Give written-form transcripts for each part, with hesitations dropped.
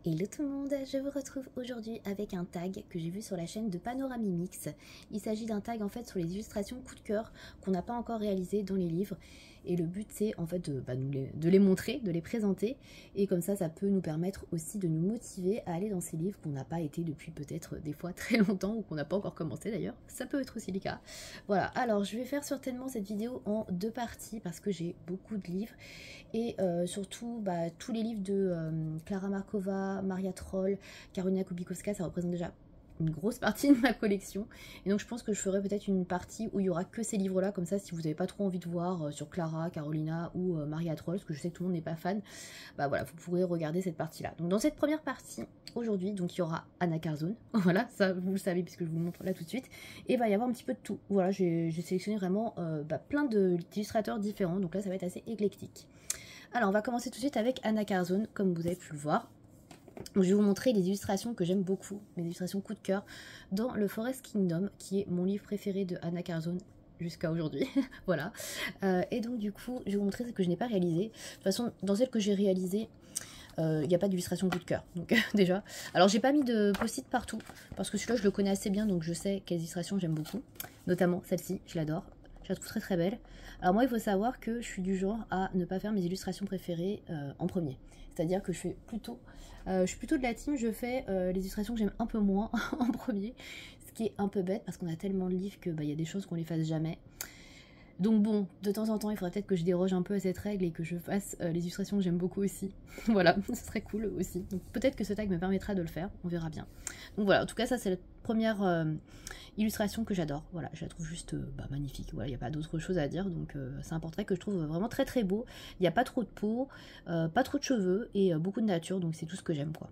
Hello tout le monde, je vous retrouve aujourd'hui avec un tag que j'ai vu sur la chaîne de Panoramimix. Il s'agit d'un tag en fait sur les illustrations coup de cœur qu'on n'a pas encore réalisées dans les livres. Et le but c'est en fait de les montrer, de les présenter. Et comme ça peut nous permettre aussi de nous motiver à aller dans ces livres qu'on n'a pas été depuis peut-être des fois très longtemps ou qu'on n'a pas encore commencé d'ailleurs. Ça peut être aussi le cas. Voilà, alors je vais faire certainement cette vidéo en deux parties parce que j'ai beaucoup de livres. Et surtout tous les livres de Klara Markova, Maria Troll, Karolina Kubikowska, ça représente déjà une grosse partie de ma collection. Et donc je pense que je ferai peut-être une partie où il y aura que ces livres là, comme ça si vous n'avez pas trop envie de voir sur Klara, Karolina ou Maria Troll, parce que je sais que tout le monde n'est pas fan, bah voilà, vous pourrez regarder cette partie là. Donc dans cette première partie aujourd'hui, donc il y aura Anna Carzone, voilà, ça vous le savez puisque je vous le montre là tout de suite, et il va y avoir un petit peu de tout. Voilà, j'ai sélectionné vraiment plein d'illustrateurs différents, donc là ça va être assez éclectique. Alors on va commencer tout de suite avec Anna Carzone, comme vous avez pu le voir. Je vais vous montrer les illustrations que j'aime beaucoup, mes illustrations coup de cœur, dans le Forest Kingdom, qui est mon livre préféré de Anna Carzone jusqu'à aujourd'hui. Voilà. Et donc du coup, je vais vous montrer ce que je n'ai pas réalisé. De toute façon, dans celle que j'ai réalisée, il n'y a pas d'illustration coup de cœur, donc déjà. Alors j'ai pas mis de post-it partout, parce que celui-là je le connais assez bien, donc je sais quelles illustrations j'aime beaucoup. Notamment celle-ci, je l'adore. Je la trouve très très belle. Alors moi il faut savoir que je suis du genre à ne pas faire mes illustrations préférées en premier. C'est-à-dire que je suis plutôt de la team, je fais les illustrations que j'aime un peu moins en premier. Ce qui est un peu bête parce qu'on a tellement de livres que y a des choses qu'on les fasse jamais. Donc bon, de temps en temps, il faudrait peut-être que je déroge un peu à cette règle et que je fasse les illustrations que j'aime beaucoup aussi. Voilà, ce serait cool aussi. Donc peut-être que ce tag me permettra de le faire, on verra bien. Donc voilà, en tout cas ça c'est la première illustration que j'adore. Voilà, je la trouve juste magnifique. Voilà, il n'y a pas d'autre chose à dire. Donc c'est un portrait que je trouve vraiment très très beau. Il n'y a pas trop de peau, pas trop de cheveux et beaucoup de nature, donc c'est tout ce que j'aime quoi.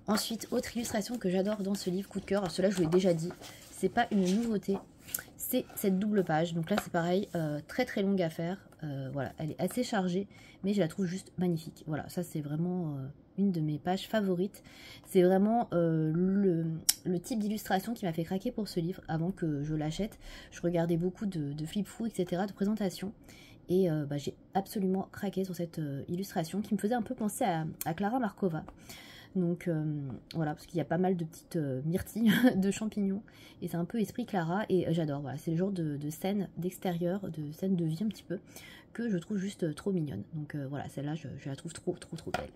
Ensuite, autre illustration que j'adore dans ce livre coup de cœur, alors cela je vous l'ai déjà dit, c'est pas une nouveauté, c'est cette double page. Donc là c'est pareil, très très longue à faire, voilà, elle est assez chargée, mais je la trouve juste magnifique. Voilà, ça c'est vraiment une de mes pages favorites. C'est vraiment le type d'illustration qui m'a fait craquer pour ce livre avant que je l'achète. Je regardais beaucoup de flip-through, etc., de présentations. Et j'ai absolument craqué sur cette illustration qui me faisait un peu penser à Klara Markova. Donc voilà, parce qu'il y a pas mal de petites myrtilles, de champignons, et c'est un peu esprit Klara, et j'adore, voilà, c'est le genre de scène d'extérieur, de scène de vie un petit peu, que je trouve juste trop mignonne. Donc voilà, celle-là, je la trouve trop belle.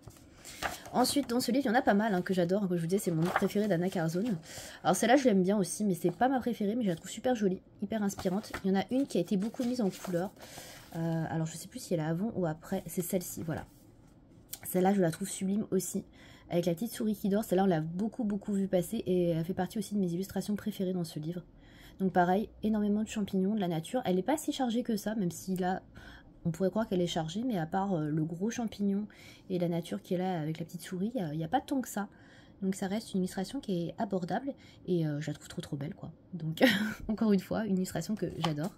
Ensuite, dans ce livre, il y en a pas mal que j'adore, comme je vous disais, c'est mon livre préféré d'Anna Carzone. Alors celle-là, je l'aime bien aussi, mais c'est pas ma préférée, mais je la trouve super jolie, hyper inspirante. Il y en a une qui a été beaucoup mise en couleur, alors je sais plus si elle est avant ou après, c'est celle-ci, voilà. Celle-là, je la trouve sublime aussi. Avec la petite souris qui dort, celle-là on l'a beaucoup vu passer et elle fait partie aussi de mes illustrations préférées dans ce livre. Donc pareil, énormément de champignons, de la nature. Elle n'est pas si chargée que ça, même si là on pourrait croire qu'elle est chargée, mais à part le gros champignon et la nature qui est là avec la petite souris, il n'y a pas tant que ça. Donc ça reste une illustration qui est abordable et je la trouve trop belle quoi. Donc encore une fois, une illustration que j'adore.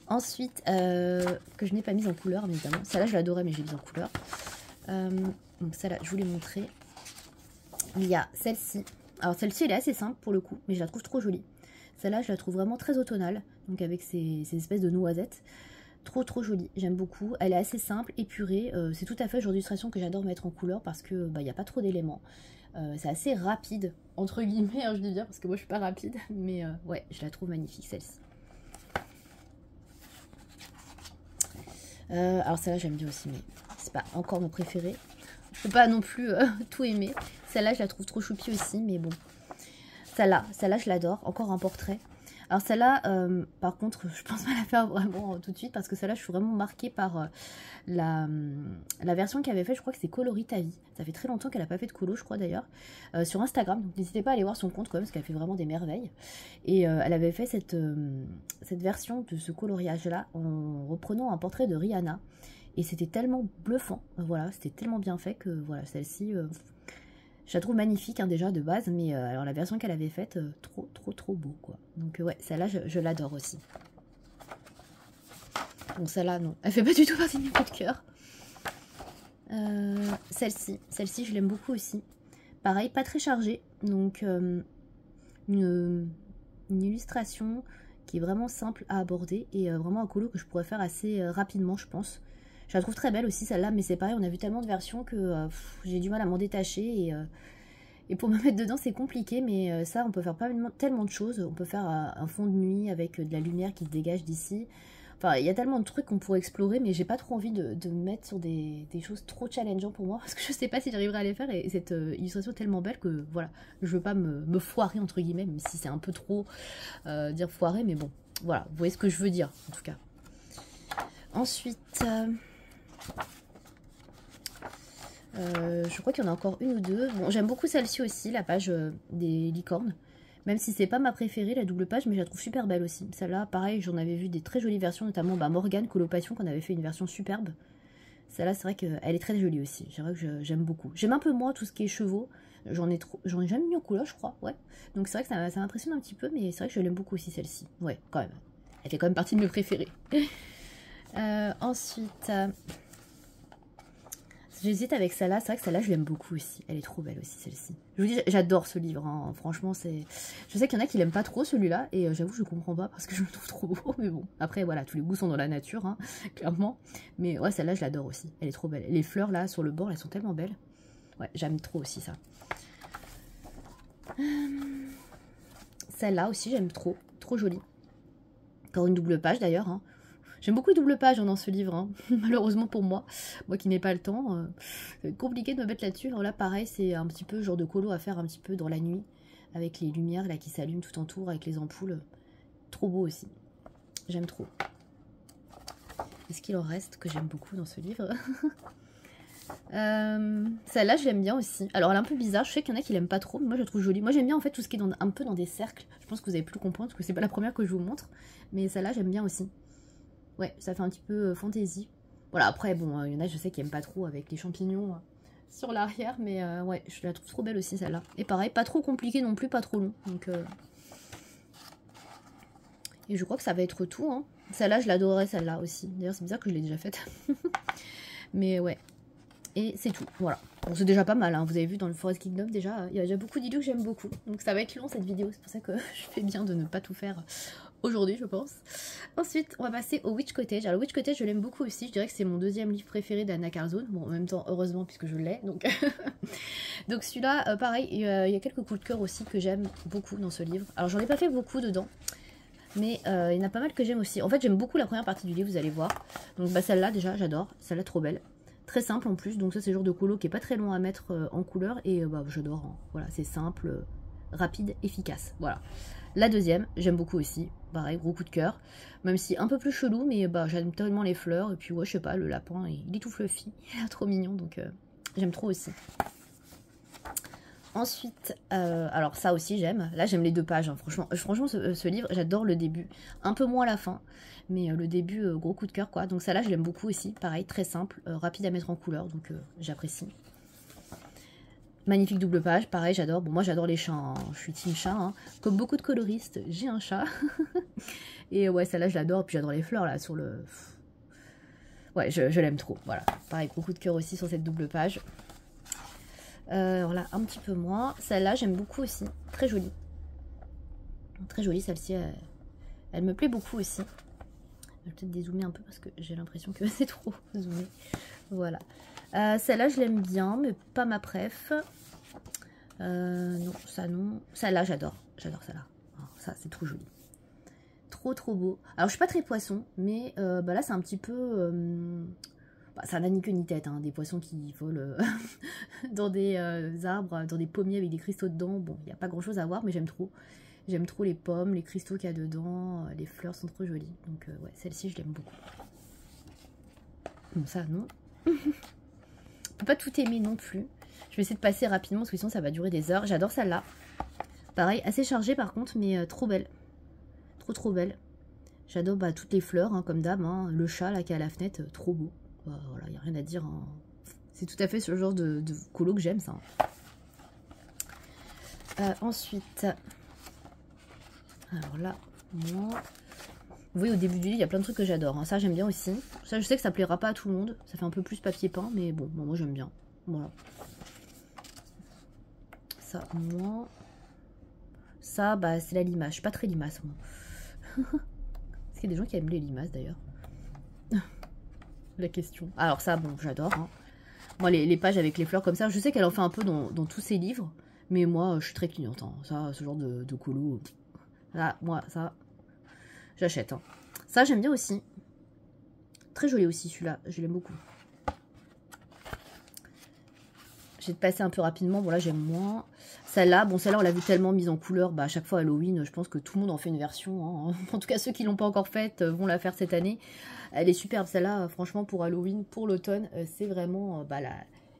Ensuite, que je n'ai pas mise en couleur évidemment. Celle-là je l'adorais mais je l'ai mise en couleur. Donc celle-là, je vous l'ai montré. Il y a celle-ci. Alors celle-ci, elle est assez simple pour le coup, mais je la trouve trop jolie. Celle-là, je la trouve vraiment très automnale, donc avec ces espèces de noisettes. Trop jolie, j'aime beaucoup. Elle est assez simple, épurée. C'est tout à fait le genre d'illustration que j'adore mettre en couleur parce que il n'y a pas trop d'éléments. C'est assez rapide, entre guillemets, hein, je dis bien, parce que moi je suis pas rapide, mais ouais, je la trouve magnifique celle-ci. Alors celle-là, j'aime bien aussi, mais c'est pas encore mon préféré. Je peux pas non plus tout aimer. Celle-là, je la trouve trop choupie aussi, mais bon. Celle-là, je l'adore. Encore un portrait. Alors celle-là, par contre, je pense pas la faire vraiment tout de suite, parce que celle-là, je suis vraiment marquée par la version qu'elle avait fait. Je crois que c'est Coloris ta vie. Ça fait très longtemps qu'elle n'a pas fait de colo, je crois d'ailleurs, sur Instagram. Donc n'hésitez pas à aller voir son compte quand même, parce qu'elle fait vraiment des merveilles. Et elle avait fait cette version de ce coloriage-là en reprenant un portrait de Rihanna. Et c'était tellement bluffant, voilà, c'était tellement bien fait que voilà, celle-ci, je la trouve magnifique déjà de base, mais alors la version qu'elle avait faite, trop beau quoi. Donc ouais, celle-là, je l'adore aussi. Donc celle-là, non, elle fait pas du tout partie de mes coups de cœur. Celle-ci, je l'aime beaucoup aussi. Pareil, pas très chargée, donc une illustration qui est vraiment simple à aborder et vraiment un colo que je pourrais faire assez rapidement, je pense. Je la trouve très belle aussi celle-là, mais c'est pareil, on a vu tellement de versions que j'ai du mal à m'en détacher. Et pour me mettre dedans, c'est compliqué, mais ça, on peut faire pas tellement de choses. On peut faire un fond de nuit avec de la lumière qui se dégage d'ici. Enfin, il y a tellement de trucs qu'on pourrait explorer, mais j'ai pas trop envie de me mettre sur des choses trop challengeantes pour moi, parce que je sais pas si j'arriverai à les faire, et cette illustration est tellement belle que, voilà, je veux pas me foirer, entre guillemets, même si c'est un peu trop dire foirer, mais bon, voilà, vous voyez ce que je veux dire, en tout cas. Ensuite... je crois qu'il y en a encore une ou deux. Bon, j'aime beaucoup celle-ci aussi, la page des licornes. Même si c'est pas ma préférée, la double page, mais je la trouve super belle aussi. Celle-là, pareil, j'en avais vu des très jolies versions, notamment Morgane, Colopassion, qu'on avait fait une version superbe. Celle-là, c'est vrai qu'elle est très jolie aussi. C'est vrai que j'aime beaucoup. J'aime un peu moins tout ce qui est chevaux. J'en ai jamais mis en couleur, je crois. Ouais. Donc c'est vrai que ça m'impressionne un petit peu, mais c'est vrai que je l'aime beaucoup aussi, celle-ci. Ouais, quand même. Elle fait quand même partie de mes préférées. Ensuite... J'hésite avec celle-là, c'est vrai que celle-là je l'aime beaucoup aussi, elle est trop belle aussi celle-ci. Je vous dis, j'adore ce livre, hein. Franchement c'est... Je sais qu'il y en a qui l'aiment pas trop celui-là, et j'avoue je comprends pas parce que je le trouve trop beau, mais bon. Après voilà, tous les goûts sont dans la nature, hein, clairement. Mais ouais, celle-là je l'adore aussi, elle est trop belle. Les fleurs là sur le bord, elles sont tellement belles. Ouais, j'aime trop aussi ça. Celle-là aussi j'aime trop, trop jolie. Encore une double page d'ailleurs, hein. J'aime beaucoup les doubles pages dans ce livre, hein. Malheureusement pour moi qui n'ai pas le temps, c'est compliqué de me mettre là-dessus. Alors là pareil, c'est un petit peu genre de colo à faire un petit peu dans la nuit, avec les lumières là qui s'allument tout autour, avec les ampoules. Trop beau aussi, j'aime trop. Est-ce qu'il en reste que j'aime beaucoup dans ce livre? Celle-là je l'aime bien aussi. Alors elle est un peu bizarre, je sais qu'il y en a qui l'aiment pas trop, mais moi je la trouve jolie. Moi j'aime bien en fait tout ce qui est un peu dans des cercles. Je pense que vous avez pu le comprendre, parce que c'est pas la première que je vous montre. Mais celle-là j'aime bien aussi. Ouais, ça fait un petit peu fantaisie. Voilà, après, bon, il y en a, je sais, qui aiment pas trop avec les champignons sur l'arrière, mais ouais, je la trouve trop belle aussi, celle-là. Et pareil, pas trop compliqué non plus, pas trop long. Donc, et je crois que ça va être tout, hein. Celle-là, je l'adorerais, celle-là aussi. D'ailleurs, c'est bizarre que je l'ai déjà faite. Mais ouais. Et c'est tout, voilà. Bon, c'est déjà pas mal, hein. Vous avez vu dans le Forest Kingdom, déjà, il y a déjà beaucoup d'idées que j'aime beaucoup. Donc ça va être long, cette vidéo. C'est pour ça que je fais bien de ne pas tout faire aujourd'hui, je pense. Ensuite, on va passer au Witch Cottage. Alors, le Witch Cottage, je l'aime beaucoup aussi. Je dirais que c'est mon deuxième livre préféré d'Anna Carzone. Bon, en même temps, heureusement, puisque je l'ai. Donc, donc celui-là, pareil, il y a quelques coups de cœur aussi que j'aime beaucoup dans ce livre. Alors, j'en ai pas fait beaucoup dedans, mais il y en a pas mal que j'aime aussi. En fait, j'aime beaucoup la première partie du livre, vous allez voir. Donc, bah, celle-là, déjà, j'adore. Celle-là, trop belle. Très simple en plus. Donc, ça, c'est le genre de colo qui est pas très long à mettre en couleur. Et bah, j'adore, hein. Voilà, c'est simple, rapide, efficace. Voilà. La deuxième, j'aime beaucoup aussi. Pareil, gros coup de cœur. Même si un peu plus chelou, mais bah, j'aime tellement les fleurs. Et puis, ouais, je sais pas, le lapin, il est tout fluffy. Il est trop mignon, donc j'aime trop aussi. Ensuite, alors ça aussi j'aime. Là, j'aime les deux pages, hein. Franchement ce livre, j'adore le début. Un peu moins la fin, mais le début, gros coup de cœur, quoi. Donc ça là, je l'aime beaucoup aussi. Pareil, très simple, rapide à mettre en couleur, donc j'apprécie. Magnifique double page, pareil, j'adore. Bon, moi j'adore les chats, hein. Je suis team chat, hein. Comme beaucoup de coloristes, j'ai un chat. Et ouais, celle-là, je l'adore. Puis j'adore les fleurs, là, sur le... Ouais, je l'aime trop, voilà. Pareil, gros coup de cœur aussi sur cette double page. Alors là, un petit peu moins. Celle-là, j'aime beaucoup aussi. Très jolie. Très jolie, celle-ci. Elle me plaît beaucoup aussi. Je vais peut-être dézoomer un peu parce que j'ai l'impression que c'est trop zoomé. Voilà. Celle-là, je l'aime bien, mais pas ma préf. Non, ça non. Celle-là, j'adore. J'adore celle-là. Oh, ça, c'est trop joli. Trop, trop beau. Alors, je suis pas très poisson, mais bah là, c'est un petit peu... Bah, ça n'a ni queue ni tête, hein, des poissons qui volent dans des arbres, dans des pommiers avec des cristaux dedans. Bon, il n'y a pas grand-chose à voir, mais j'aime trop. J'aime trop les pommes, les cristaux qu'il y a dedans. Les fleurs sont trop jolies. Donc, ouais, celle-ci, je l'aime beaucoup. Bon, ça, non. On peut pas tout aimer non plus. Je vais essayer de passer rapidement parce que sinon ça va durer des heures. J'adore celle-là. Pareil, assez chargée par contre, mais trop belle. Trop trop belle. J'adore bah, toutes les fleurs, hein, comme d'hab. Hein. Le chat là qui est à la fenêtre, trop beau. Bah, voilà, il n'y a rien à dire. Hein. C'est tout à fait ce genre de colo que j'aime, ça. Ensuite, alors là, moi... Vous voyez, au début du livre, il y a plein de trucs que j'adore. Hein. Ça, j'aime bien aussi. Ça, je sais que ça plaira pas à tout le monde. Ça fait un peu plus papier peint, mais bon, moi, j'aime bien. Voilà. Ça, moi... Ça, bah, c'est la limace. Je suis pas très limace, moi. Est-ce qu'il y a des gens qui aiment les limaces, d'ailleurs? la question. Alors ça, bon, j'adore. Hein. Moi, les pages avec les fleurs comme ça, je sais qu'elle en fait un peu dans tous ses livres. Mais moi, je suis très cliente. Hein. Ça, ce genre de colo. Là, moi, ça, j'achète. Hein. Ça, j'aime bien aussi. Très joli aussi, celui-là. Je l'aime beaucoup. J'ai passé un peu rapidement. Bon, là, j'aime moins. Celle-là, bon, celle-là, on l'a vu tellement mise en couleur. Bah, à chaque fois, Halloween, je pense que tout le monde en fait une version. Hein. En tout cas, ceux qui l'ont pas encore faite vont la faire cette année. Elle est superbe, celle-là. Franchement, pour Halloween, pour l'automne, c'est vraiment bah,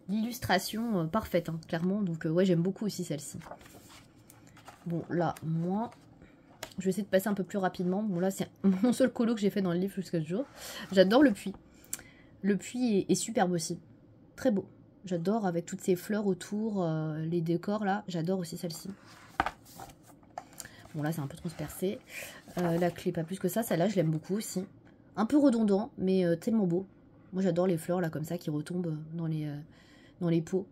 l'illustration parfaite, hein, clairement. Donc, ouais, j'aime beaucoup aussi celle-ci. Bon, là, moins. Je vais essayer de passer un peu plus rapidement. Bon, là, c'est mon seul colo que j'ai fait dans le livre jusqu'à ce jour. J'adore le puits. Le puits est superbe aussi. Très beau. J'adore avec toutes ces fleurs autour, les décors là. J'adore aussi celle-ci. Bon, là, c'est un peu transpercé. La clé, pas plus que ça. Celle-là, je l'aime beaucoup aussi. Un peu redondant, mais tellement beau. Moi, j'adore les fleurs là, comme ça, qui retombent dans les pots.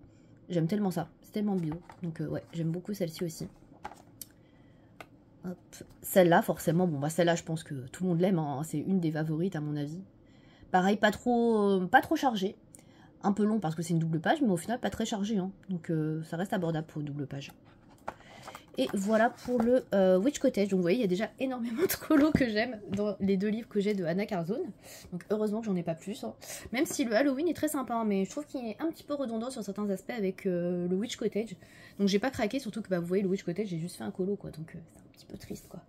J'aime tellement ça. C'est tellement bio. Donc, ouais, j'aime beaucoup celle-ci aussi. Celle-là, forcément, bon, bah celle-là, je pense que tout le monde l'aime. Hein. C'est une des favorites, à mon avis. Pareil, pas trop chargé. Un peu long parce que c'est une double page, mais au final, pas très chargé. Hein. Donc, ça reste abordable pour une double page. Et voilà pour le Witch Cottage. Donc, vous voyez, il y a déjà énormément de colos que j'aime dans les deux livres que j'ai de Anna Carzone. Donc, heureusement que j'en ai pas plus. Hein. Même si le Halloween est très sympa, hein, mais je trouve qu'il est un petit peu redondant sur certains aspects avec le Witch Cottage. Donc, j'ai pas craqué, surtout que bah, vous voyez, le Witch Cottage, j'ai juste fait un colo, quoi. Donc, c'est un petit peu triste, quoi.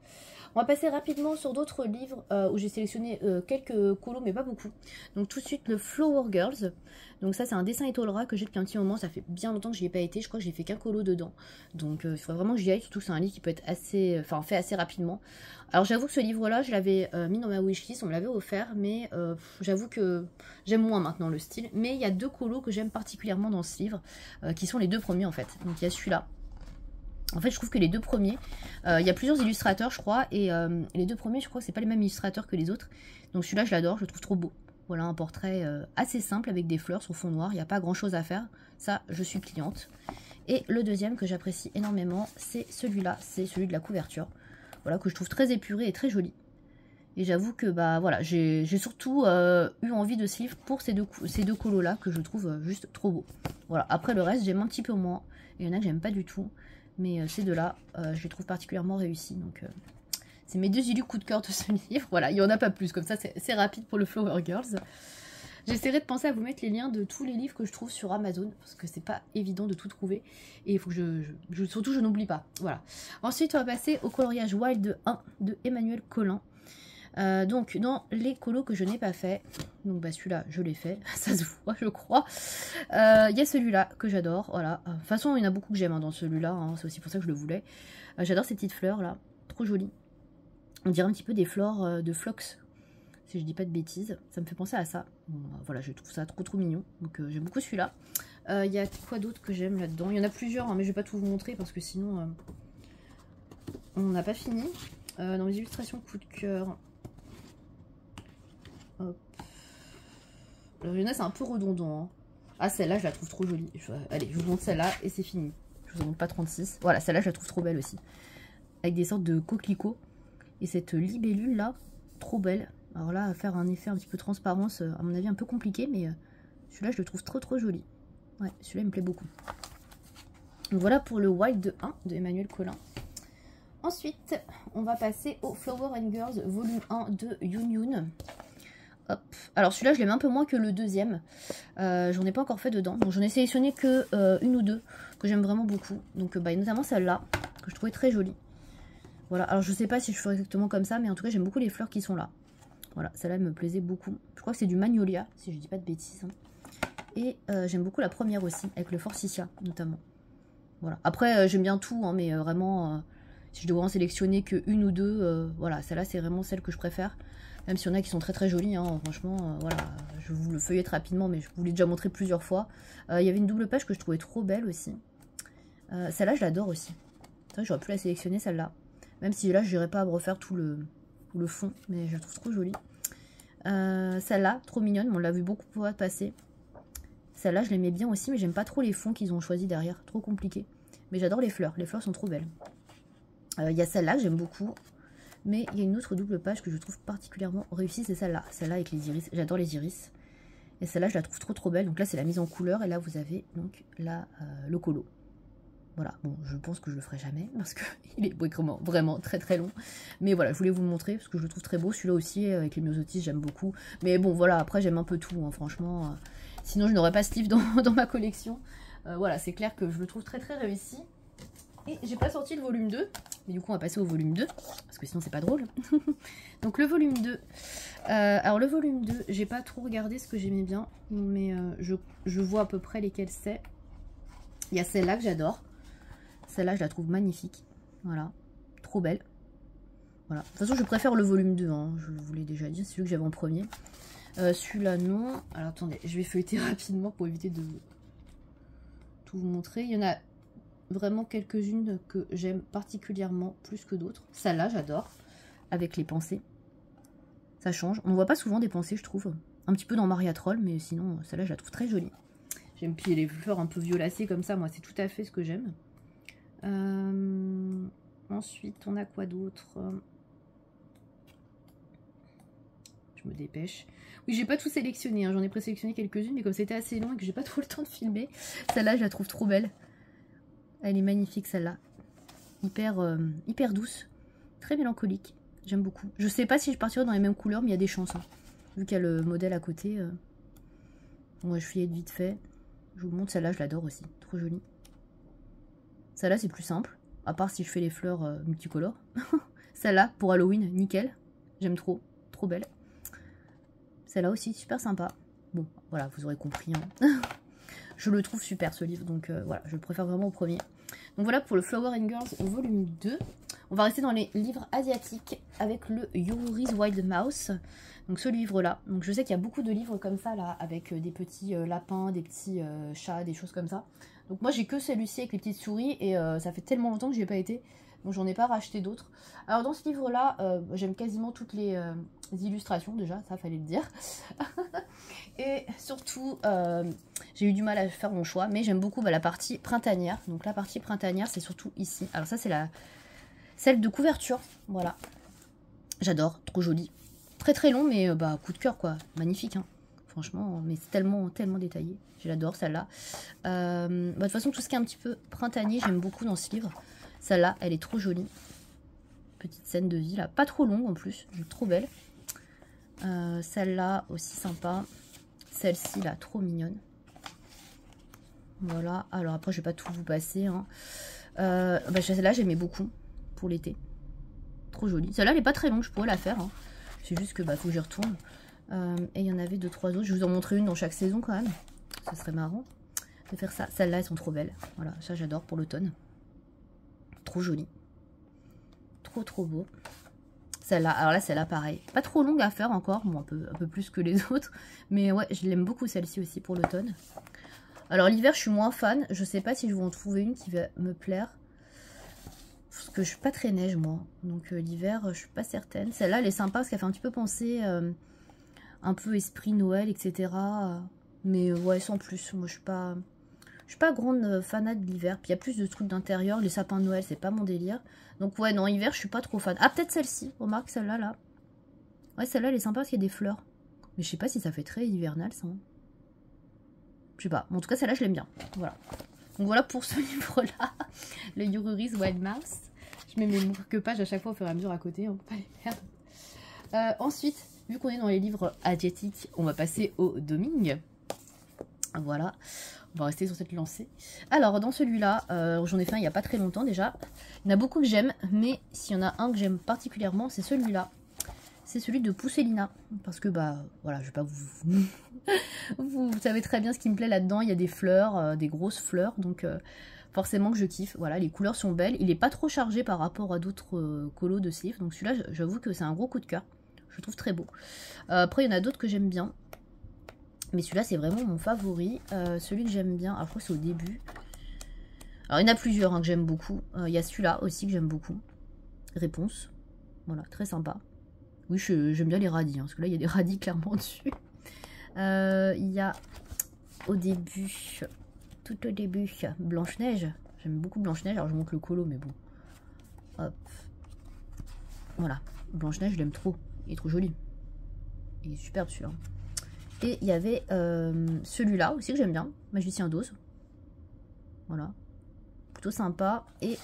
On va passer rapidement sur d'autres livres où j'ai sélectionné quelques colos, mais pas beaucoup. Donc tout de suite, le Flower Girls. Donc ça, c'est un dessin étoilera que j'ai depuis un petit moment. Ça fait bien longtemps que j'y ai pas été. Je crois que j'ai fait qu'un colo dedans. Donc il faudrait vraiment que j'y aille. Surtout que c'est un livre qui peut être assez, fait assez rapidement. Alors j'avoue que ce livre-là, je l'avais mis dans ma wishlist. On me l'avait offert. Mais j'avoue que j'aime moins maintenant le style. Mais il y a deux colos que j'aime particulièrement dans ce livre. Qui sont les deux premiers en fait. Donc il y a celui-là. En fait, je trouve que les deux premiers, il y a plusieurs illustrateurs, je crois, et les deux premiers, je crois que c'est pas les mêmes illustrateurs que les autres. Donc celui-là, je l'adore, je le trouve trop beau. Voilà, un portrait assez simple avec des fleurs sur fond noir, il n'y a pas grand-chose à faire. Ça, je suis cliente. Et le deuxième que j'apprécie énormément, c'est celui-là, c'est celui de la couverture. Voilà, que je trouve très épuré et très joli. Et j'avoue que bah voilà, j'ai surtout eu envie de ce livre pour ces deux colos-là, que je trouve juste trop beaux. Voilà, après le reste, j'aime un petit peu moins. Il y en a que j'aime pas du tout. Mais ces deux-là, je les trouve particulièrement réussis. Donc, c'est mes deux illus coup de cœur de ce livre. Voilà, il n'y en a pas plus. Comme ça, c'est rapide pour le Flower Girls. J'essaierai de penser à vous mettre les liens de tous les livres que je trouve sur Amazon. Parce que c'est pas évident de tout trouver. Et il faut que surtout, je n'oublie pas. Voilà. Ensuite, on va passer au coloriage Wild 1 de Emmanuel Collin. Donc dans les colos que je n'ai pas fait, donc bah celui-là je l'ai fait, ça se voit je crois. Il y a celui-là que j'adore, voilà. De toute façon il y en a beaucoup que j'aime hein, dans celui-là, hein, c'est aussi pour ça que je le voulais. J'adore ces petites fleurs là, trop jolies. On dirait un petit peu des fleurs de phlox, si je dis pas de bêtises. Ça me fait penser à ça. Bon, voilà, je trouve ça trop mignon, donc j'aime beaucoup celui-là. Il y a quoi d'autre que j'aime là-dedans? Il y en a plusieurs, hein, mais je vais pas tout vous montrer parce que sinon on n'a pas fini. Dans mes illustrations coup de cœur. Hop. Alors, il y en a, c'est un peu redondant. Hein. Ah, celle-là, je la trouve trop jolie. Allez, je vous montre celle-là et c'est fini. Je vous en montre pas 36. Voilà, celle-là, je la trouve trop belle aussi. Avec des sortes de coquelicots. Et cette libellule-là, trop belle. Alors là, faire un effet un petit peu transparence, à mon avis, un peu compliqué. Mais celui-là, je le trouve trop joli. Ouais, celui-là, il me plaît beaucoup. Donc voilà pour le Wild 1 de Emmanuel Collin. Ensuite, on va passer au Flower and Girls volume 1 de Yoon Yoon. Hop. Alors celui-là je l'aime un peu moins que le deuxième, j'en ai pas encore fait dedans, donc j'en ai sélectionné que une ou deux que j'aime vraiment beaucoup, donc bah, notamment celle-là que je trouvais très jolie. Voilà, alors je sais pas si je ferai exactement comme ça, mais en tout cas j'aime beaucoup les fleurs qui sont là. Voilà, celle-là me plaisait beaucoup, je crois que c'est du magnolia si je dis pas de bêtises, hein. Et j'aime beaucoup la première aussi, avec le forsythia notamment. Voilà, après j'aime bien tout, hein, mais vraiment si je devais en sélectionner que une ou deux, voilà, celle-là c'est vraiment celle que je préfère. Même s'il y en a qui sont très jolies, hein, franchement, voilà, je vous le feuillette rapidement, mais je vous l'ai déjà montré plusieurs fois. Il y avait une double page que je trouvais trop belle aussi. Celle-là, je l'adore aussi. J'aurais pu la sélectionner, celle-là. Même si là, je n'irais pas à refaire tout le fond, mais je la trouve trop jolie. Celle-là, trop mignonne, on l'a vu beaucoup pour passer. Celle-là, je l'aimais bien aussi, mais j'aime pas trop les fonds qu'ils ont choisi derrière, trop compliqué. Mais j'adore les fleurs sont trop belles. Il y a celle-là que j'aime beaucoup. Mais il y a une autre double page que je trouve particulièrement réussie, c'est celle-là. Celle-là avec les iris. J'adore les iris. Et celle-là, je la trouve trop belle. Donc là, c'est la mise en couleur. Et là, vous avez donc là, le colo. Voilà, bon, je pense que je le ferai jamais parce qu'il est vraiment très long. Mais voilà, je voulais vous le montrer parce que je le trouve très beau. Celui-là aussi, avec les myosotis, j'aime beaucoup. Mais bon, voilà, après, j'aime un peu tout, hein, franchement. Sinon, je n'aurais pas ce livre dans ma collection. Voilà, c'est clair que je le trouve très réussi. Et j'ai pas sorti le volume 2. Mais du coup, on va passer au volume 2. Parce que sinon, c'est pas drôle. Donc, le volume 2. Alors, le volume 2, j'ai pas trop regardé ce que j'aimais bien. Mais je vois à peu près lesquels c'est. Il y a celle-là que j'adore. Celle-là, je la trouve magnifique. Voilà. Trop belle. Voilà. De toute façon, je préfère le volume 2. Hein. Je vous l'ai déjà dit. C'est celui que j'avais en premier. Celui-là, non. Alors, attendez. Je vais feuilleter rapidement pour éviter de tout vous montrer. Il y en a vraiment quelques-unes que j'aime particulièrement plus que d'autres. Celle-là, j'adore. Avec les pensées. Ça change. On ne voit pas souvent des pensées, je trouve. Un petit peu dans Maria Troll. Mais sinon, celle-là, je la trouve très jolie. J'aime puis les fleurs un peu violacées comme ça. Moi, c'est tout à fait ce que j'aime. Ensuite, on a quoi d'autre? Je me dépêche. Oui, j'ai pas tout sélectionné, hein. J'en ai présélectionné quelques-unes, mais comme c'était assez long et que j'ai pas trop le temps de filmer, celle-là, je la trouve trop belle. Elle est magnifique, celle-là. Hyper douce. Très mélancolique. J'aime beaucoup. Je sais pas si je partirai dans les mêmes couleurs, mais il y a des chances. Hein. Vu qu'il y a le modèle à côté. Bon, je feuillette vite fait. Je vous montre celle-là, je l'adore aussi. Trop jolie. Celle-là, c'est plus simple. À part si je fais les fleurs multicolores. Celle-là, pour Halloween, nickel. J'aime trop. Trop belle. Celle-là aussi, super sympa. Bon, voilà, vous aurez compris. Hein. Je le trouve super, ce livre. Donc, voilà, je le préfère vraiment au premier. Donc, voilà pour le Flower and Girls au volume 2. On va rester dans les livres asiatiques avec le Yuri's Wild Mouse. Donc, ce livre-là. Donc, je sais qu'il y a beaucoup de livres comme ça, là, avec des petits lapins, des petits chats, des choses comme ça. Donc moi j'ai que celui-ci avec les petites souris et ça fait tellement longtemps que j'y ai pas été, donc j'en ai pas racheté d'autres. Alors dans ce livre là, j'aime quasiment toutes les illustrations déjà, ça fallait le dire. Et surtout, j'ai eu du mal à faire mon choix, mais j'aime beaucoup la partie printanière. Donc la partie printanière c'est surtout ici. Alors ça c'est celle de couverture, voilà. J'adore, trop jolie. Très long mais coup de cœur quoi, magnifique hein. Franchement, mais c'est tellement détaillé. Je l'adore, celle-là. De toute façon, tout ce qui est un petit peu printanier, j'aime beaucoup dans ce livre. Celle-là, elle est trop jolie. Petite scène de vie, là. Pas trop longue, en plus. Trop belle. Celle-là, aussi sympa. Celle-ci, là, trop mignonne. Voilà. Alors, après, je vais pas tout vous passer. Hein. Celle-là, j'aimais beaucoup pour l'été. Trop jolie. Celle-là, elle est pas très longue. Je pourrais la faire. Hein. C'est juste que, faut que j'y retourne. Et il y en avait 2-3 autres. Je vous en montrerai une dans chaque saison quand même. Ce serait marrant de faire ça. Celles-là, elles sont trop belles. Voilà, ça j'adore pour l'automne. Trop jolie. Trop beau. Celle-là, alors là, celle-là, pareil. Pas trop longue à faire encore. Bon, un peu plus que les autres. Mais ouais, je l'aime beaucoup celle-ci aussi pour l'automne. Alors l'hiver, je suis moins fan. Je sais pas si je vais en trouver une qui va me plaire. Parce que je suis pas très neige, moi. Donc l'hiver, je suis pas certaine. Celle-là, elle est sympa parce qu'elle fait un petit peu penser... un peu esprit Noël, etc. Mais ouais, sans plus. Moi, je suis pas grande fanat de l'hiver. Puis il y a plus de trucs d'intérieur. Les sapins de Noël, c'est pas mon délire. Donc ouais, non, hiver, je suis pas trop fan. Ah, peut-être celle-ci. Remarque celle-là, là. Ouais, celle-là, elle est sympa parce qu'il y a des fleurs. Mais je sais pas si ça fait très hivernal, ça. Hein. Je sais pas. En tout cas, celle-là, je l'aime bien. Voilà. Donc voilà pour ce livre-là. Le Yuri's Wild Mouse. Je mets mes marque-pages à chaque fois au fur et à mesure à côté. On peut pas les perdre. Ensuite... Vu qu'on est dans les livres asiatiques, on va passer au Doming. Voilà, on va rester sur cette lancée. Alors, dans celui-là, j'en ai fait un il n'y a pas très longtemps déjà. Il y en a beaucoup que j'aime, mais s'il y en a un que j'aime particulièrement, c'est celui-là. C'est celui de Pousselina. Parce que, voilà, je vais pas vous... vous savez très bien ce qui me plaît là-dedans. Il y a des fleurs, des grosses fleurs, donc... forcément que je kiffe. Voilà, les couleurs sont belles. Il n'est pas trop chargé par rapport à d'autres colos de ce livre. Donc celui-là, j'avoue que c'est un gros coup de cœur. Je le trouve très beau. Après, il y en a d'autres que j'aime bien. Mais celui-là, c'est vraiment mon favori. Celui que j'aime bien, alors je crois que c'est au début. Alors, il y en a plusieurs que j'aime beaucoup. Il y a celui-là aussi que j'aime beaucoup. Réponse. Voilà, très sympa. Oui, j'aime bien les radis. Hein, parce que là, il y a des radis clairement dessus. Il y a au début, tout au début, Blanche-Neige. J'aime beaucoup Blanche-Neige. Alors, je montre le colo, mais bon. Hop. Voilà. Blanche-Neige, je l'aime trop. Il est trop joli. Il est superbe celui-là. Et il y avait celui-là aussi que j'aime bien, Magicien d'Oz. Voilà, plutôt sympa. Et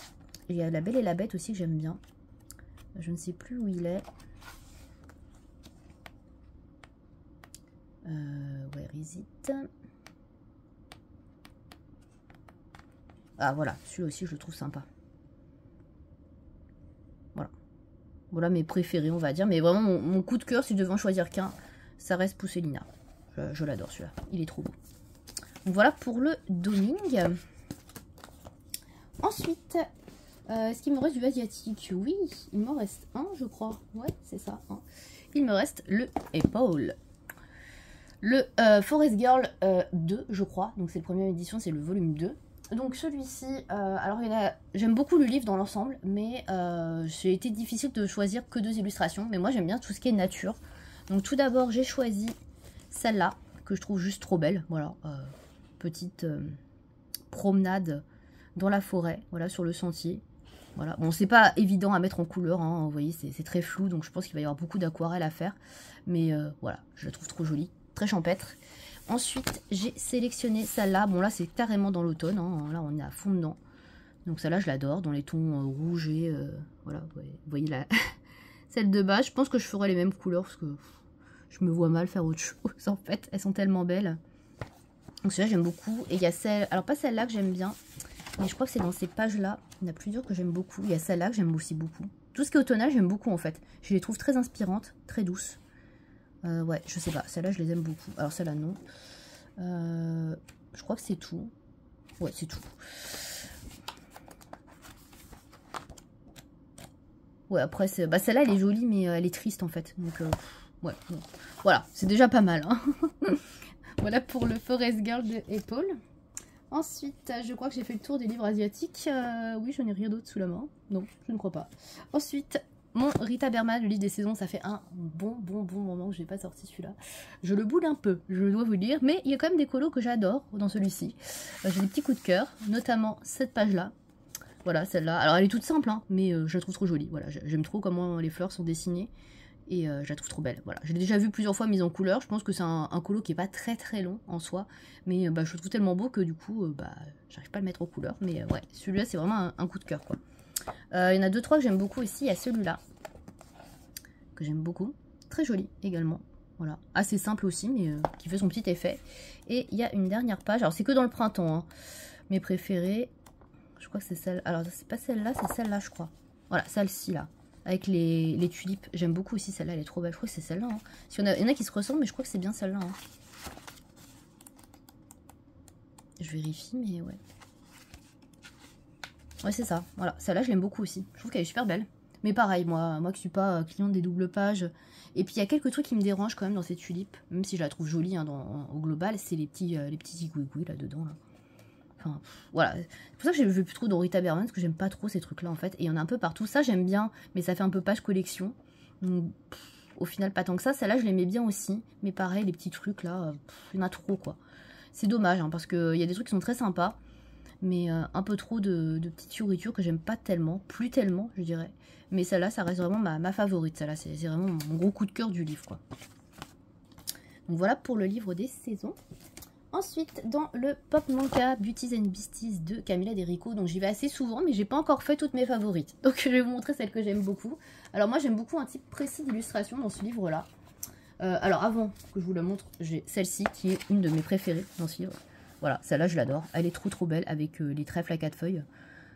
il y a La Belle et la Bête aussi que j'aime bien. Je ne sais plus où il est. Where is it? Ah voilà, celui-là aussi je le trouve sympa. Voilà. Voilà mes préférés on va dire. Mais vraiment mon coup de cœur si je devais en choisir qu'un, ça reste Pousselina. Je l'adore celui-là, il est trop beau. Donc voilà pour le Donning. Ensuite, est-ce qu'il me reste du asiatique? Oui, il m'en reste un je crois. Ouais c'est ça. Hein. Il me reste le Épaule. Le Forest Girl 2 je crois. Donc c'est la première édition, c'est le volume 2. Donc celui-ci, alors j'aime beaucoup le livre dans l'ensemble, mais j'ai été difficile de choisir que 2 illustrations. Mais moi j'aime bien tout ce qui est nature. Donc tout d'abord j'ai choisi celle-là, que je trouve juste trop belle. Voilà, petite promenade dans la forêt, voilà, sur le sentier. Voilà, bon c'est pas évident à mettre en couleur, hein, vous voyez c'est très flou, donc je pense qu'il va y avoir beaucoup d'aquarelle à faire. Mais voilà, je la trouve trop jolie, très champêtre. Ensuite, j'ai sélectionné celle-là. Bon, là, c'est carrément dans l'automne. Hein. Là, on est à fond dedans. Donc, celle-là, je l'adore. Dans les tons rouges et... voilà, vous voyez la... celle de bas. Je pense que je ferai les mêmes couleurs parce que je me vois mal faire autre chose, en fait. Elles sont tellement belles. Donc, celle-là, j'aime beaucoup. Et il y a celle... Alors, pas celle-là que j'aime bien. Mais je crois que c'est dans ces pages-là. Il y en a plusieurs que j'aime beaucoup. Il y a celle-là que j'aime aussi beaucoup. Tout ce qui est automnal, j'aime beaucoup, en fait. Je les trouve très inspirantes, très douces. Ouais, je sais pas. Celle-là, je les aime beaucoup. Alors, celle-là, non. Je crois que c'est tout. Ouais, c'est tout. Ouais, après, bah, celle-là, elle est jolie, mais elle est triste, en fait. Donc, ouais. Bon. Voilà, c'est déjà pas mal. Hein. Voilà pour le Forest Girl de Épaule. Ensuite, je crois que j'ai fait le tour des livres asiatiques. Oui, je n'ai rien d'autre sous la main. Non, je ne crois pas. Ensuite... Mon Rita Berman, le livre des saisons, ça fait un bon moment que je n'ai pas sorti celui-là. Je le boude un peu, je dois vous le dire, mais il y a quand même des colos que j'adore dans celui-ci. J'ai des petits coups de cœur, notamment cette page-là. Voilà, celle-là. Alors elle est toute simple, hein, mais je la trouve trop jolie. Voilà, j'aime trop comment les fleurs sont dessinées et je la trouve trop belle. Voilà, je l'ai déjà vu plusieurs fois mise en couleur. Je pense que c'est un colo qui est pas très long en soi, mais bah, je le trouve tellement beau que du coup, bah, j'arrive pas à le mettre en couleur. Mais ouais, celui-là c'est vraiment un coup de cœur, quoi. Il y en a 2-3 que j'aime beaucoup ici. Il y a celui-là que j'aime beaucoup, très joli également, voilà, assez simple aussi mais qui fait son petit effet. Et il y a une dernière page, alors c'est que dans le printemps, hein. Mes préférées, je crois que c'est celle, alors c'est pas celle-là, c'est celle-là je crois, voilà, celle-ci là, avec les tulipes, j'aime beaucoup aussi celle-là, elle est trop belle, je crois que c'est celle-là, hein. Il y en a qui se ressemblent mais je crois que c'est bien celle-là, hein. Je vérifie mais ouais. Ouais c'est ça, voilà, celle-là je l'aime beaucoup aussi, je trouve qu'elle est super belle. Mais pareil, moi qui suis pas cliente des doubles pages. Et puis il y a quelques trucs qui me dérangent quand même dans cette tulipe, même si je la trouve jolie hein, au global, c'est les petits zigouigouis là-dedans. Là. Enfin, voilà. C'est pour ça que j'ai vu plus trop de Rita Berman, parce que j'aime pas trop ces trucs-là en fait. Et il y en a un peu partout. Ça j'aime bien, mais ça fait un peu page collection. Donc, au final, pas tant que ça. Celle-là, je l'aimais bien aussi. Mais pareil, les petits trucs là, il y en a trop quoi. C'est dommage, hein, parce qu'il y a des trucs qui sont très sympas. Mais un peu trop de petites fioritures que j'aime pas tellement, plus tellement je dirais. Mais celle-là, ça reste vraiment ma favorite. Celle-là, c'est vraiment mon gros coup de cœur du livre, quoi. Donc voilà pour le livre des saisons. Ensuite, dans le Pop Manga Beauties and Beasties de Camilla Derico, donc j'y vais assez souvent, mais j'ai pas encore fait toutes mes favorites. Donc je vais vous montrer celles que j'aime beaucoup. Alors moi, j'aime beaucoup un type précis d'illustration dans ce livre-là. Alors avant que je vous la montre, j'ai celle-ci qui est une de mes préférées dans ce livre. Voilà, celle-là, je l'adore. Elle est trop belle avec les trèfles à 4 feuilles.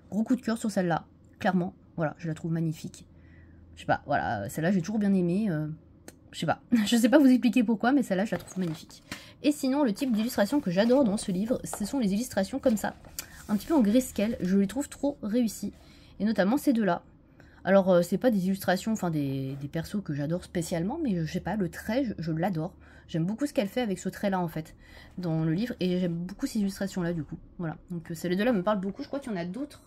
Gros coup de cœur sur celle-là, clairement. Voilà, je la trouve magnifique. Je sais pas, voilà, celle-là, j'ai toujours bien aimé. Je sais pas, je sais pas vous expliquer pourquoi, mais celle-là, je la trouve magnifique. Et sinon, le type d'illustration que j'adore dans ce livre, ce sont les illustrations comme ça. Un petit peu en grayscale, je les trouve trop réussies. Et notamment ces deux-là. Alors, c'est pas des illustrations, enfin des persos que j'adore spécialement, mais je sais pas, le trait, je l'adore. J'aime beaucoup ce qu'elle fait avec ce trait-là, en fait, dans le livre. Et j'aime beaucoup ces illustrations-là, du coup. Voilà, donc ces deux-là me parlent beaucoup. Je crois qu'il y en a d'autres.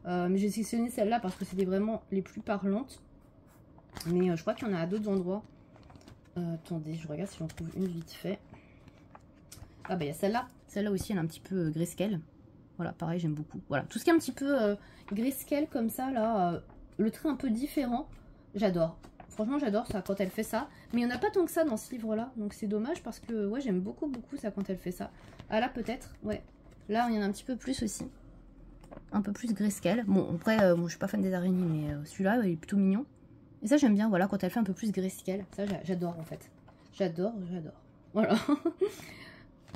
Mais j'ai sélectionné celle-là parce que c'était vraiment les plus parlantes. Mais je crois qu'il y en a à d'autres endroits. Attendez, je regarde si j'en trouve une vite fait. Ah bah il y a celle-là. Celle-là aussi, elle est un petit peu grayscale. Voilà, pareil, j'aime beaucoup. Voilà, tout ce qui est un petit peu grayscale comme ça, là, le trait un peu différent, j'adore. Franchement, j'adore ça quand elle fait ça. Mais il n'y en a pas tant que ça dans ce livre-là. Donc c'est dommage parce que ouais, j'aime beaucoup ça quand elle fait ça. Ah là, peut-être, ouais. Là, il y en a un petit peu plus aussi. Un peu plus grayscale. Bon, après, bon, je suis pas fan des araignées, mais celui-là, il est plutôt mignon. Et ça, j'aime bien, voilà, quand elle fait un peu plus grayscale. Ça, j'adore en fait. J'adore. Voilà.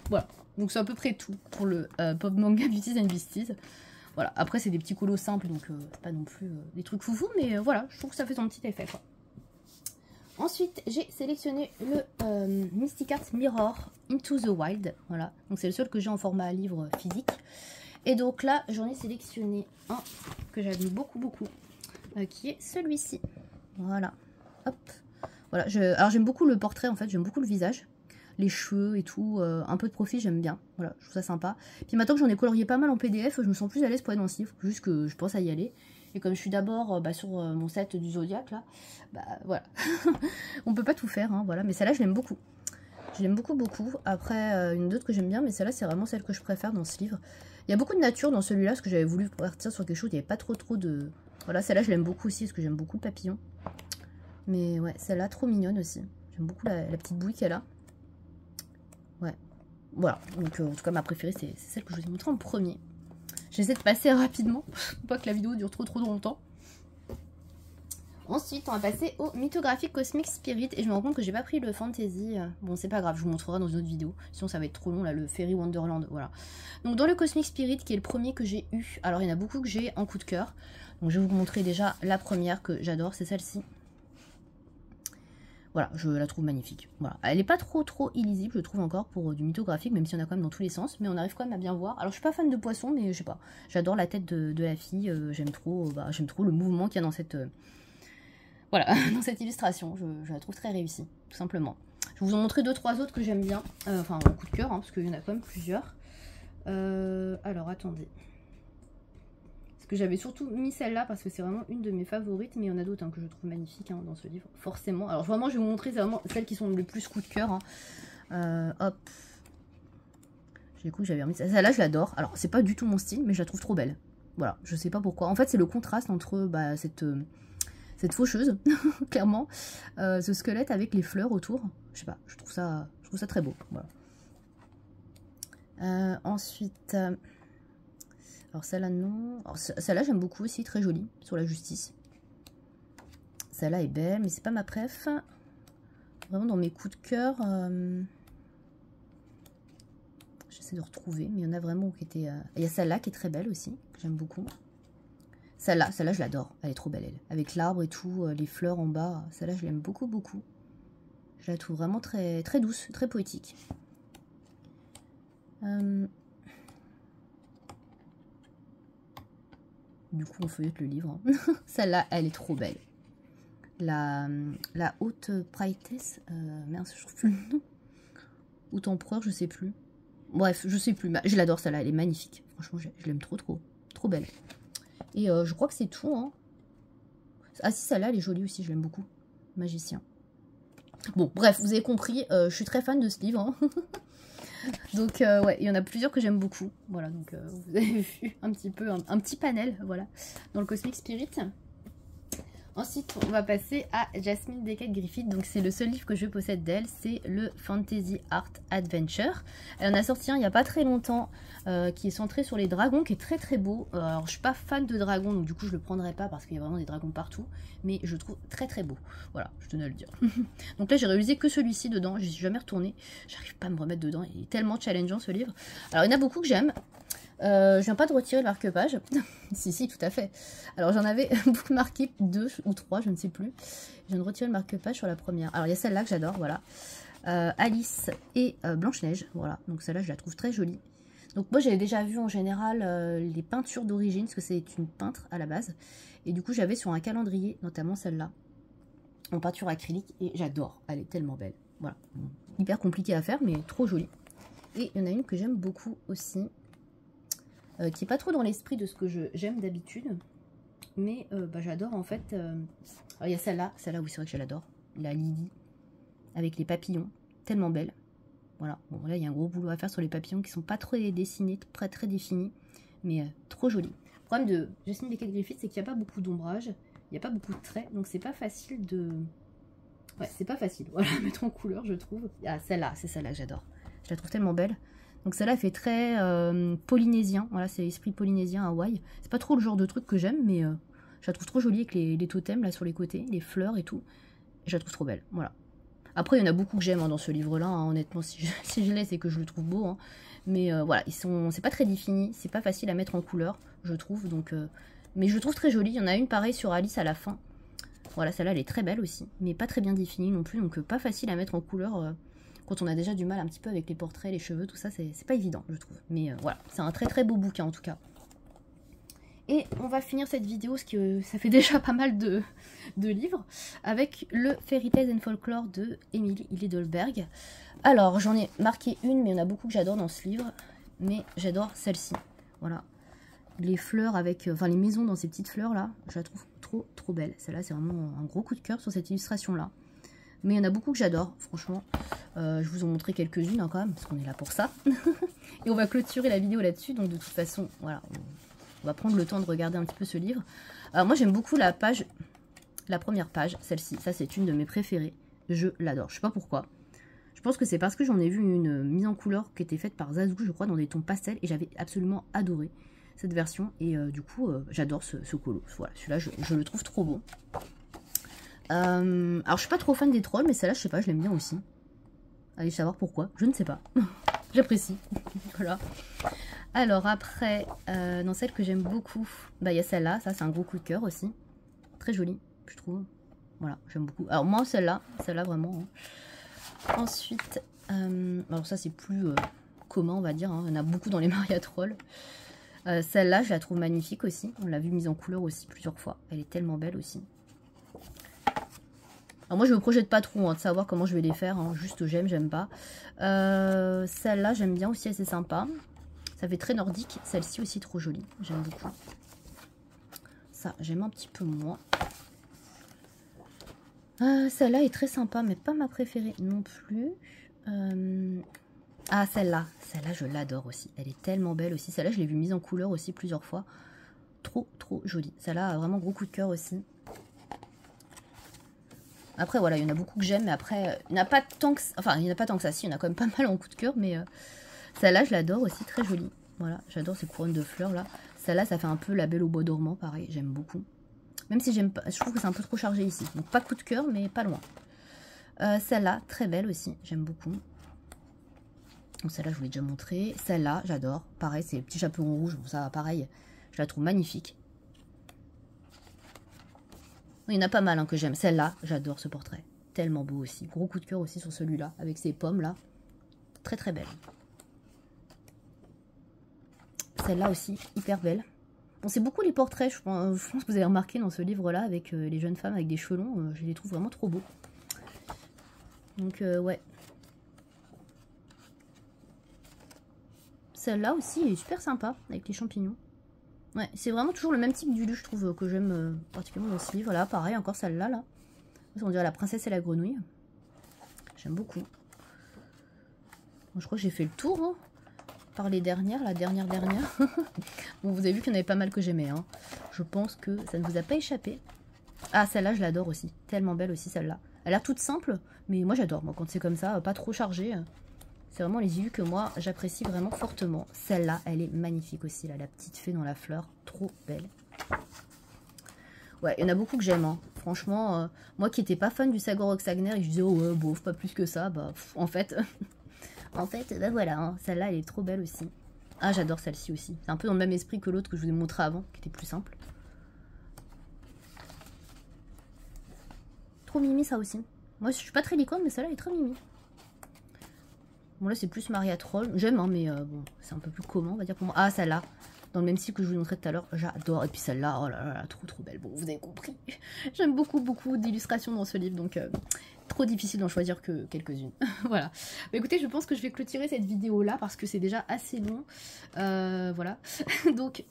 Voilà. Donc c'est à peu près tout pour le Pop Manga Beauties and Beasties. Voilà. Après, c'est des petits colos simples, donc c'est pas non plus des trucs foufou, mais voilà, je trouve que ça fait son petit effet, quoi. Ensuite, j'ai sélectionné le Mystic Art Mirror Into the Wild. Voilà. Donc c'est le seul que j'ai en format livre physique. Et donc là, j'en ai sélectionné un que j'aime beaucoup, qui est celui-ci. Voilà. Hop. Voilà. Alors j'aime beaucoup le portrait, en fait. J'aime beaucoup le visage. Les cheveux et tout. Un peu de profil, j'aime bien. Voilà, je trouve ça sympa. Puis maintenant que j'en ai colorié pas mal en PDF, je me sens plus à l'aise pour être dans le livre. Juste que je pense à y aller. Et comme je suis d'abord sur mon set du Zodiac, là, bah voilà. On peut pas tout faire, hein, voilà. Mais celle-là, je l'aime beaucoup. Je l'aime beaucoup. Après, une autre que j'aime bien, mais celle-là, c'est vraiment celle que je préfère dans ce livre. Il y a beaucoup de nature dans celui-là, parce que j'avais voulu partir sur quelque chose, il n'y avait pas trop de... Voilà, celle-là, je l'aime beaucoup aussi, parce que j'aime beaucoup le papillon. Mais ouais, celle-là, trop mignonne aussi. J'aime beaucoup la petite bouille qu'elle a. Ouais, voilà. Donc, en tout cas, ma préférée, c'est celle que je vous ai montrée en premier. J'essaie de passer rapidement, pour pas que la vidéo dure trop longtemps. Ensuite, on va passer au mythographique Cosmic Spirit. Et je me rends compte que j'ai pas pris le fantasy. Bon, c'est pas grave, je vous montrerai dans une autre vidéo. Sinon, ça va être trop long, là, le Fairy Wonderland. Voilà. Donc, dans le Cosmic Spirit, qui est le premier que j'ai eu. Alors, il y en a beaucoup que j'ai en coup de cœur. Donc, je vais vous montrer déjà la première que j'adore. C'est celle-ci. Voilà, je la trouve magnifique. Voilà. Elle n'est pas trop illisible, je trouve encore, pour du mythographique, même s'il y en a quand même dans tous les sens. Mais on arrive quand même à bien voir. Alors, je suis pas fan de poisson, mais je sais pas. J'adore la tête de la fille. J'aime trop le mouvement qu'il y a dans cette... Voilà, dans cette illustration, je la trouve très réussie, tout simplement. Je vais vous en montrer 2-3 autres que j'aime bien, enfin en coup de cœur, hein, parce qu'il y en a quand même plusieurs. Alors attendez. Parce que j'avais surtout mis celle-là, parce que c'est vraiment une de mes favorites, mais il y en a d'autres hein, que je trouve magnifiques hein, dans ce livre, forcément. Alors vraiment, je vais vous montrer, c'est vraiment celles qui sont le plus coup de cœur. Hein. Hop. J'ai cru que j'avais remis ça. Celle-là, je l'adore. Alors, c'est pas du tout mon style, mais je la trouve trop belle. Voilà, je sais pas pourquoi. En fait, c'est le contraste entre cette faucheuse, clairement, ce squelette avec les fleurs autour. Je sais pas, je trouve ça très beau. Voilà. Ensuite, alors celle-là non. Celle-là j'aime beaucoup aussi, très jolie, sur la justice. Celle-là est belle, mais c'est pas ma préf. Vraiment dans mes coups de cœur. J'essaie de retrouver, mais il y en a vraiment qui étaient... Il y a celle-là qui est très belle aussi, que j'aime beaucoup. Celle-là, je l'adore. Elle est trop belle, elle. Avec l'arbre et tout, les fleurs en bas. Celle-là, je l'aime beaucoup. Je la trouve vraiment très douce, très poétique. Du coup, on feuillette le livre. Hein. Celle-là, elle est trop belle. La haute praetesse. Merde, je trouve plus le nom. Haute empereur, je sais plus. Bref, je sais plus. Je l'adore, celle-là. Elle est magnifique. Franchement, je l'aime trop. Trop belle. Et je crois que c'est tout. Hein. Ah si, celle-là, elle est jolie aussi, je l'aime beaucoup. Magicien. Bon, bref, vous avez compris, je suis très fan de ce livre. Hein. Donc, ouais, il y en a plusieurs que j'aime beaucoup. Voilà, donc vous avez vu un petit peu, un petit panel, voilà, dans le Cosmic Spirit. Ensuite, on va passer à Jasmine Beckett Griffith. Donc, c'est le seul livre que je possède d'elle. C'est le Fantasy Art Adventure. Elle en a sorti un il n'y a pas très longtemps qui est centré sur les dragons, qui est très beau. Alors, je suis pas fan de dragons, donc du coup, je le prendrai pas parce qu'il y a vraiment des dragons partout. Mais je le trouve très beau. Voilà, je tenais à le dire. Donc là, j'ai réalisé que celui-ci dedans. Je suis jamais retournée. J'arrive pas à me remettre dedans. Il est tellement challengeant ce livre. Alors, il y en a beaucoup que j'aime. Je viens pas de retirer le marque-page. si, tout à fait. Alors j'en avais marqué 2 ou 3, je ne sais plus. Je viens de retirer le marque-page sur la première. Alors il y a celle-là que j'adore, voilà. Alice et Blanche-Neige, voilà. Donc celle-là, je la trouve très jolie. Donc moi, j'avais déjà vu en général les peintures d'origine, parce que c'est une peintre à la base. Et du coup, j'avais sur un calendrier, notamment celle-là, en peinture acrylique. Et j'adore, elle est tellement belle. Voilà. Hyper compliquée à faire, mais trop jolie. Et il y en a une que j'aime beaucoup aussi. Qui n'est pas trop dans l'esprit de ce que j'aime d'habitude. Mais j'adore en fait. Il y a celle-là oui, c'est vrai que je l'adore. La Lily, avec les papillons, tellement belle. Voilà, bon là il y a un gros boulot à faire sur les papillons qui sont pas trop dessinés, très définis, mais trop jolis. Le problème de Jasmine Beckett Griffith, c'est qu'il n'y a pas beaucoup d'ombrage, il n'y a pas beaucoup de traits, donc c'est pas facile de Ouais, c'est pas facile. Voilà, mettre en couleur, je trouve. Ah, celle-là, c'est celle-là que j'adore. Je la trouve tellement belle. Donc celle-là fait très polynésien. Voilà, c'est l'esprit polynésien Hawaï. C'est pas trop le genre de truc que j'aime, mais je la trouve trop jolie avec les totems là sur les côtés, les fleurs et tout. Je la trouve trop belle. Voilà. Après, il y en a beaucoup que j'aime dans ce livre-là. Hein, honnêtement, si je l'ai, c'est que je le trouve beau. Hein. Mais voilà, c'est pas très défini. C'est pas facile à mettre en couleur, je trouve. Donc, mais je le trouve très joli. Il y en a une pareille sur Alice à la fin. Voilà, celle-là, elle est très belle aussi. Mais pas très bien définie non plus. Donc, pas facile à mettre en couleur. Quand on a déjà du mal un petit peu avec les portraits, les cheveux, tout ça, c'est pas évident, je trouve. Mais voilà, c'est un très très beau bouquin en tout cas. Et on va finir cette vidéo, parce que ça fait déjà pas mal de livres, avec le Fairy Tales and Folklore de Emily Hiddelberg. Alors, j'en ai marqué une, mais il y en a beaucoup que j'adore dans ce livre. Mais j'adore celle-ci. Voilà. Les fleurs avec... Enfin, les maisons dans ces petites fleurs là, je la trouve trop belle. Celle-là, c'est vraiment un gros coup de cœur sur cette illustration-là. Mais il y en a beaucoup que j'adore, franchement. Je vous en montrer quelques-unes hein, quand même, parce qu'on est là pour ça. Et on va clôturer la vidéo là-dessus. Donc de toute façon, voilà, on va prendre le temps de regarder un petit peu ce livre. Moi j'aime beaucoup la première page, celle-ci. Ça c'est une de mes préférées. Je l'adore, je sais pas pourquoi. Je pense que c'est parce que j'en ai vu une mise en couleur qui était faite par Zazou, je crois, dans des tons pastels. Et j'avais absolument adoré cette version. Et du coup, j'adore ce colo. Voilà, celui-là, je le trouve trop beau. Alors je suis pas trop fan des trolls, mais celle-là je sais pas, je l'aime bien aussi. Allez savoir pourquoi, je ne sais pas. J'apprécie. Voilà. Alors après, dans celle que j'aime beaucoup, bah il y a celle-là, ça c'est un gros coup de cœur aussi. Très jolie, je trouve. Voilà, j'aime beaucoup. Alors moi celle-là vraiment. Hein. Ensuite, alors ça c'est plus commun on va dire, hein. Il y en a beaucoup dans les Maria Trolls. Celle-là je la trouve magnifique aussi, on l'a vue mise en couleur aussi plusieurs fois. Elle est tellement belle aussi. Alors moi je me projette pas trop hein, de savoir comment je vais les faire, hein. Juste j'aime pas. Celle-là j'aime bien aussi, c'est sympa. Ça fait très nordique, celle-ci aussi trop jolie, j'aime beaucoup. Ça j'aime un petit peu moins. Celle-là est très sympa, mais pas ma préférée non plus. Ah celle-là je l'adore aussi, elle est tellement belle aussi. Celle-là je l'ai vue mise en couleur aussi plusieurs fois. Trop jolie, celle-là a vraiment gros coup de cœur aussi. Après, voilà, il y en a beaucoup que j'aime, mais après, il n'y en a pas tant que ça. Enfin, il n'y en a pas tant que ça, si, il y en a quand même pas mal en coup de cœur, mais celle-là, je l'adore aussi, très jolie. Voilà, j'adore ces couronnes de fleurs là. Celle-là, ça fait un peu la Belle au bois dormant, pareil, j'aime beaucoup. Même si j'aime pas, je trouve que c'est un peu trop chargé ici. Donc, pas coup de cœur, mais pas loin. Celle-là, très belle aussi, j'aime beaucoup. Donc, celle-là, je vous l'ai déjà montré. Celle-là, j'adore. Pareil, c'est le petit chaperon rouge, ça, pareil, je la trouve magnifique. Il y en a pas mal hein, que j'aime. Celle-là, j'adore ce portrait. Tellement beau aussi. Gros coup de cœur aussi sur celui-là, avec ces pommes là. Très belle. Celle-là aussi, hyper belle. Bon, c'est beaucoup les portraits, je pense que vous avez remarqué dans ce livre-là, avec les jeunes femmes avec des cheveux longs. Je les trouve vraiment trop beaux. Donc, ouais. Celle-là aussi est super sympa, avec les champignons. Ouais, c'est vraiment toujours le même type d'ulu, je trouve, que j'aime particulièrement dans ce livre. Là, pareil, encore celle-là, là. On dirait la princesse et la grenouille. J'aime beaucoup. Bon, je crois que j'ai fait le tour, hein, par les dernières, la dernière. Bon, vous avez vu qu'il y en avait pas mal que j'aimais, hein. Je pense que ça ne vous a pas échappé. Ah, celle-là, je l'adore aussi. Tellement belle aussi, celle-là. Elle a l'air toute simple, mais moi, j'adore. Moi, quand c'est comme ça, pas trop chargé. C'est vraiment les illus que moi, j'apprécie vraiment fortement. Celle-là, elle est magnifique aussi, là, la petite fée dans la fleur. Trop belle. Ouais, il y en a beaucoup que j'aime, hein. Franchement, moi qui n'étais pas fan du Sagor Sagner et je disais, oh ouais, bof, pas plus que ça, bah, en fait, bah voilà, hein, celle-là, elle est trop belle aussi. Ah, j'adore celle-ci aussi. C'est un peu dans le même esprit que l'autre que je vous ai montré avant, qui était plus simple. Trop mimi, ça aussi. Moi, je suis pas très licorne, mais celle-là est très mimi. Bon, là, c'est plus Maria Troll. J'aime, hein, mais bon, c'est un peu plus commun, on va dire pour moi. Ah, celle-là. Dans le même style que je vous montrais tout à l'heure, j'adore. Et puis celle-là, oh là là, trop belle. Bon, vous avez compris. J'aime beaucoup d'illustrations dans ce livre, donc trop difficile d'en choisir que quelques-unes. Voilà. Bah, écoutez, je pense que je vais clôturer cette vidéo-là parce que c'est déjà assez long. Voilà. Donc,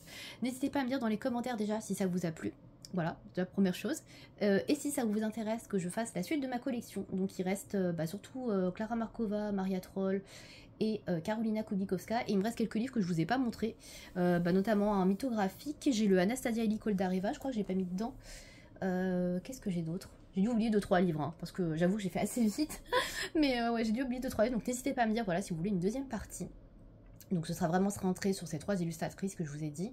n'hésitez pas à me dire dans les commentaires déjà si ça vous a plu. Voilà, la première chose. Et si ça vous intéresse que je fasse la suite de ma collection, donc il reste surtout Klara Markova, Maria Troll et Karolina Kubikowska. Et il me reste quelques livres que je vous ai pas montrés, notamment un mythographique. J'ai le Anastasia Eli Koldareva, je crois que j'ai pas mis dedans. Qu'est-ce que j'ai d'autre? J'ai dû oublier 2-3 livres, hein, parce que j'avoue que j'ai fait assez vite. Mais ouais, j'ai dû oublier 2-3 livres, donc n'hésitez pas à me dire voilà, si vous voulez une deuxième partie. Donc ce sera vraiment centré sur ces 3 illustratrices que je vous ai dit.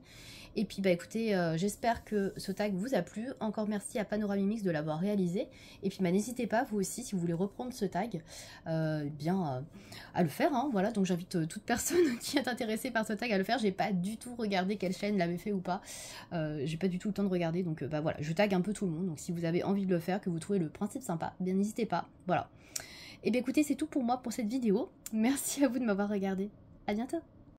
Et puis bah écoutez, j'espère que ce tag vous a plu. Encore merci à Panoramimix de l'avoir réalisé. Et puis bah n'hésitez pas, vous aussi, si vous voulez reprendre ce tag, à le faire. Hein, voilà, donc j'invite toute personne qui est intéressée par ce tag à le faire. J'ai pas du tout regardé quelle chaîne l'avait fait ou pas. J'ai pas du tout le temps de regarder. Donc bah voilà, je tag un peu tout le monde. Donc si vous avez envie de le faire, que vous trouvez le principe sympa, bien n'hésitez pas. Voilà. Et bien écoutez, c'est tout pour moi pour cette vidéo. Merci à vous de m'avoir regardé. À bientôt!